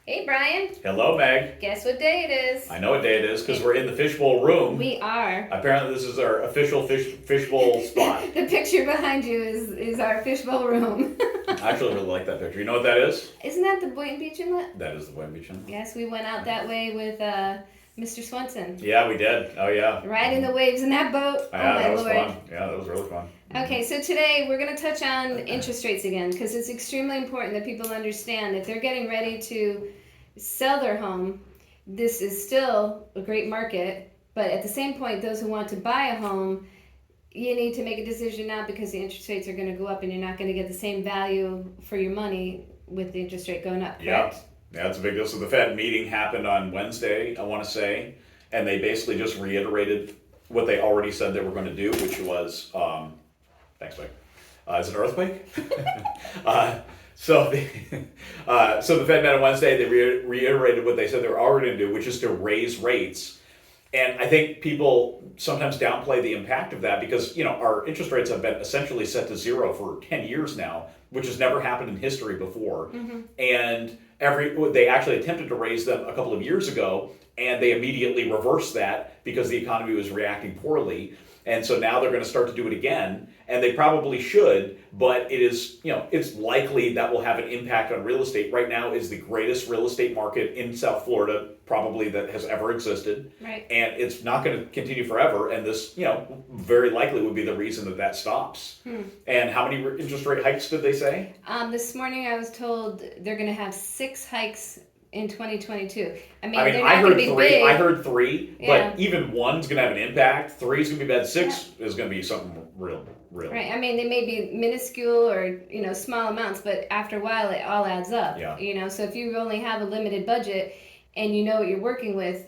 Hey Brian, Hello, Meg. guess what day it is? I know what day it is because we're in the Fishbowl room. We are. Apparently, this is our official fishbowl spot. The picture behind you is our fishbowl room. I actually really like that picture. You know what that is? Isn't that the Boynton Beach Inlet? That is the Boynton Beach Inlet. Yes, we went out that way with Mr. Swenson. Yeah, we did. Oh, yeah. Riding the waves in that boat. Yeah, Oh my that was lord. fun. Yeah, that was really fun. Okay, so today we're going to touch on interest rates again because it's extremely important that people understand if they're getting ready to sell their home, this is still a great market, but at the same point, those who want to buy a home, you need to make a decision now because the interest rates are going to go up and you're not going to get the same value for your money with the interest rate going up, Yeah, correct? that's a big deal. So the Fed meeting happened on Wednesday, I want to say, and they basically just reiterated what they already said they were going to do, which was, thanks, Mike. Is it an earthquake? So the Fed met on Wednesday. They reiterated what they said they were already going to do, which is to raise rates. And I think people sometimes downplay the impact of that because our interest rates have been essentially set to zero for 10 years now, which has never happened in history before. Mm-hmm. And they actually attempted to raise them a couple of years ago, and they immediately reversed that because the economy was reacting poorly. And so now they're going to start to do it again, and they probably should, but it is, it's likely that will have an impact on real estate. Right now is the greatest real estate market in South Florida, probably that has ever existed. Right. And it's not going to continue forever, and this, very likely would be the reason that stops. And how many interest rate hikes did they say? This morning I was told they're going to have 6 hikes in 2022. I mean, they're I not going heard to be 3. big. I heard 3, Yeah. but even 1's going to have an impact. 3 is going to be bad. 6 is going to be something real. Right. I mean, they may be minuscule or small amounts, but after a while, it all adds up. Yeah. So if you only have a limited budget and you know what you're working with,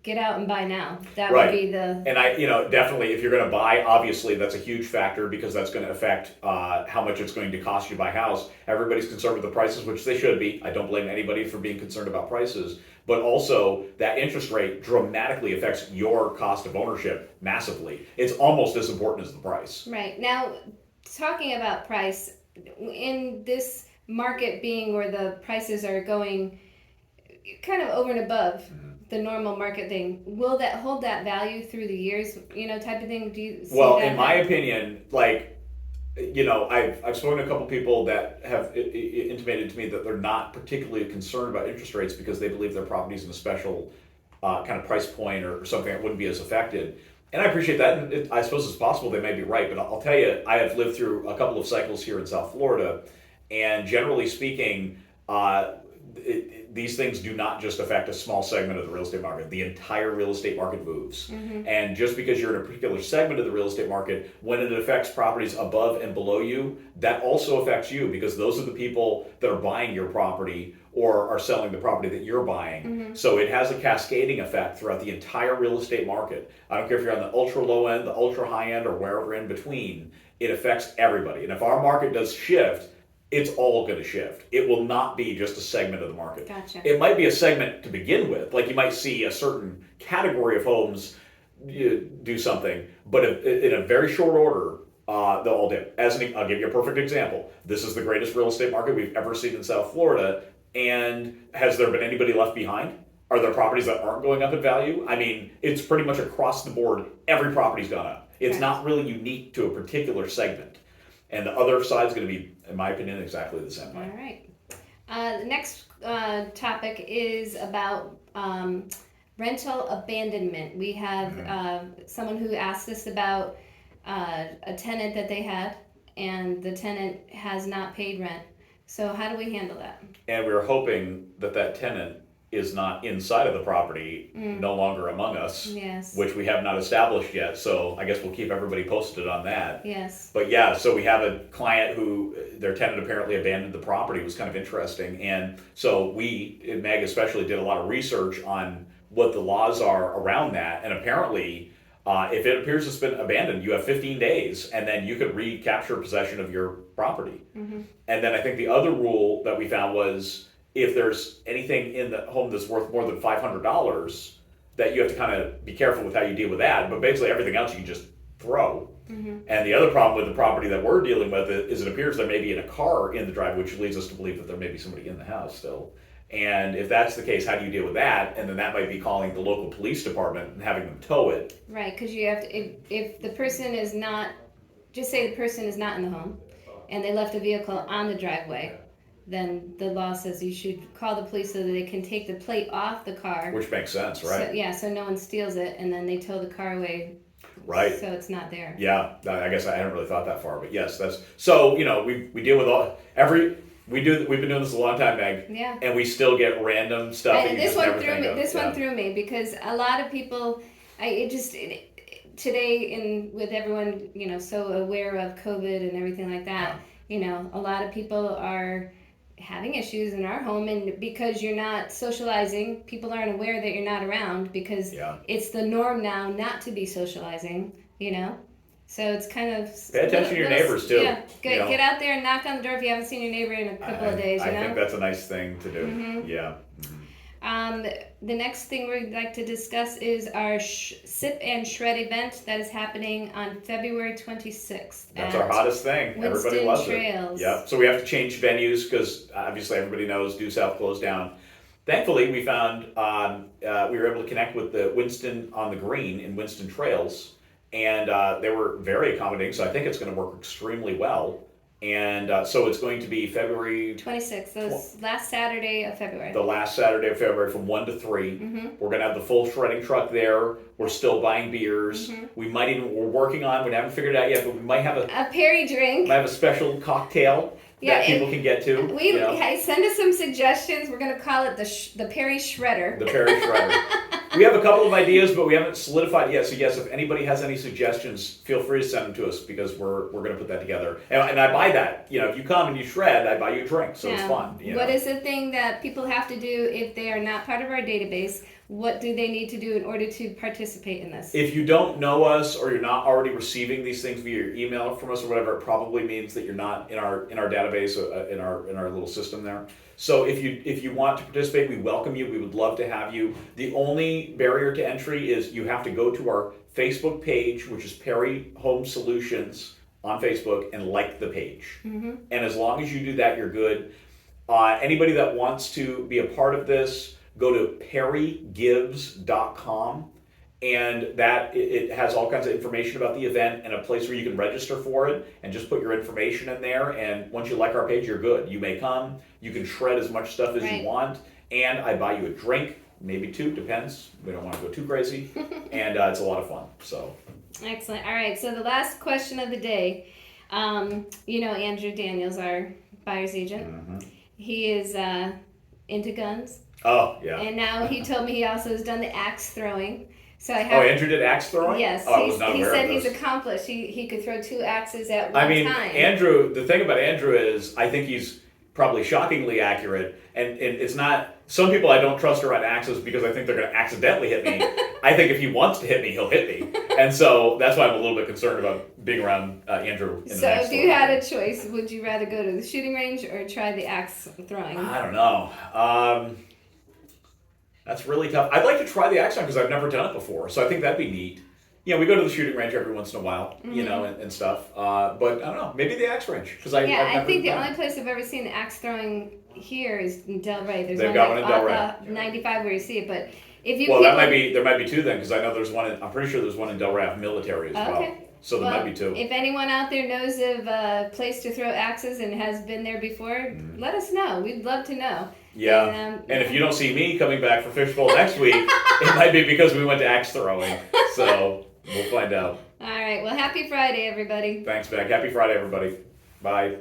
get out and buy now. That Right. would be the. And definitely, if you're going to buy, obviously that's a huge factor because that's going to affect how much it's going to cost you to buy a house. Everybody's concerned with the prices, which they should be. I don't blame anybody for being concerned about prices, but also that interest rate dramatically affects your cost of ownership massively. It's almost as important as the price. Right. Now, talking about price, in this market being where the prices are going kind of over and above the normal market thing, will that hold that value through the years, type of thing? Do you see Well, that in my opinion, I've spoken to a couple people that have intimated to me that they're not particularly concerned about interest rates because they believe their property's in a special kind of price point or something that wouldn't be as affected. And I appreciate that, and I suppose it's possible they may be right, but I'll tell you, I have lived through a couple of cycles here in South Florida, and generally speaking, these things do not just affect a small segment of the real estate market. The entire real estate market moves. Mm-hmm. And just because you're in a particular segment of the real estate market, when it affects properties above and below you, that also affects you because those are the people that are buying your property or are selling the property that you're buying. Mm-hmm. So it has a cascading effect throughout the entire real estate market. I don't care if you're on the ultra low end, the ultra high end, or wherever in between. It affects everybody. And if our market does shift, it's all going to shift. It will not be just a segment of the market. Gotcha. It might be a segment to begin with. Like you might see a certain category of homes do something, but in a very short order, they'll all dip. I'll give you a perfect example. This is the greatest real estate market we've ever seen in South Florida. And has there been anybody left behind? Are there properties that aren't going up in value? I mean, it's pretty much across the board. Every property's gone up. It's not really unique to a particular segment. And the other side's going to be, in my opinion, exactly the same way. All right. The next topic is about rental abandonment. We have someone who asked us about a tenant that they had, and the tenant has not paid rent. So how do we handle that? And we're hoping that tenant is not inside of the property, no longer among us, yes, which we have not established yet. So I guess we'll keep everybody posted on that. Yes. But yeah, so we have a client who their tenant apparently abandoned the property. It was kind of interesting. And so we, Meg especially, did a lot of research on what the laws are around that. And apparently, if it appears it's been abandoned, you have 15 days and then you could recapture possession of your property. Mm-hmm. And then I think the other rule that we found was if there's anything in the home that's worth more than $500, that you have to kind of be careful with how you deal with that. But basically everything else you can just throw. Mm-hmm. And the other problem with the property that we're dealing with is it appears there may be a car in the driveway, which leads us to believe that there may be somebody in the house still. And if that's the case, how do you deal with that? And then that might be calling the local police department and having them tow it. Right, because you have to, if the person is not, just say the person is not in the home and they left a vehicle on the driveway, then the law says you should call the police so that they can take the plate off the car. Which makes sense, right? So, yeah, so no one steals it, and then they tow the car away. Right. So it's not there. Yeah, I guess I hadn't really thought that far, but yes, that's so. We deal with we've been doing this a long time, Meg. Yeah. And we still get random stuff. And this one threw me. This one threw me because a lot of people, today with everyone so aware of COVID and everything like that. Yeah. A lot of people are having issues in our home, and because you're not socializing, people aren't aware that you're not around because it's the norm now not to be socializing. So it's kind of pay attention to your neighbors too. Yeah, get out there and knock on the door if you haven't seen your neighbor in a couple of days. I think that's a nice thing to do. Mm-hmm. Yeah. The next thing we'd like to discuss is our Sip and Shred event that is happening on February 26th. That's our hottest thing. Winston Everybody loves Trails. it. Yeah. So we have to change venues because obviously everybody knows Due South closed down. Thankfully, we found we were able to connect with the Winston on the Green in Winston Trails, and they were very accommodating. So I think it's going to work extremely well. And so it's going to be February 26th, last Saturday of February. The last Saturday of February from 1 to 3. Mm-hmm. We're going to have the full shredding truck there. We're still buying beers. Mm-hmm. We're working on, we haven't figured it out yet, but we might have a Perry drink. Might have a special cocktail that people can get to. Send us some suggestions. We're going to call it the Perry Shredder. The Perry Shredder. We have a couple of ideas, but we haven't solidified yet. So yes, if anybody has any suggestions, feel free to send them to us because we're going to put that together. And I buy that. If you come and you shred, I buy you a drink, so it's fun. What is the thing that people have to do if they are not part of our database? What do they need to do in order to participate in this? If you don't know us or you're not already receiving these things via your email from us or whatever, it probably means that you're not in our database, in our little system there. So if you want to participate, we welcome you. We would love to have you. The only barrier to entry is you have to go to our Facebook page, which is Perry Home Solutions on Facebook, and like the page. Mm-hmm. And as long as you do that, you're good. Anybody that wants to be a part of this, go to perrygives.com, and that it has all kinds of information about the event and a place where you can register for it and just put your information in there. And once you like our page, you're good. You may come. You can shred as much stuff as you want, and I buy you a drink, maybe two, depends. We don't want to go too crazy, and it's a lot of fun. So excellent. All right. So the last question of the day. Andrew Daniels, our buyer's agent. Mm-hmm. He is into guns. Oh, yeah. And now he told me he also has done the axe throwing. So Andrew did axe throwing? Yes. Oh, I was not aware he said of this. he's accomplished. He could throw 2 axes at one time. Andrew, the thing about Andrew is I think he's probably shockingly accurate. And it's not, some people I don't trust around axes because I think they're going to accidentally hit me. I think if he wants to hit me, he'll hit me. And so that's why I'm a little bit concerned about being around Andrew. So if you had a choice, would you rather go to the shooting range or try the axe throwing? I don't know. That's really tough. I'd like to try the axe throwing because I've never done it before. So I think that'd be neat. We go to the shooting range every once in a while, mm-hmm. and stuff. But I don't know, maybe the axe range. I think the only place I've ever seen the axe throwing here is in Delray. They've got one in Delray. 95 where you see it, but if you there might be 2 then, because I know there's one. I'm pretty sure there's one in Delray military as well. So there might be 2. If anyone out there knows of a place to throw axes and has been there before, let us know. We'd love to know. Yeah. And if you don't see me coming back for Fishbowl next week, it might be because we went to axe throwing. So we'll find out. All right. Well, happy Friday, everybody. Thanks, Beck. Happy Friday, everybody. Bye.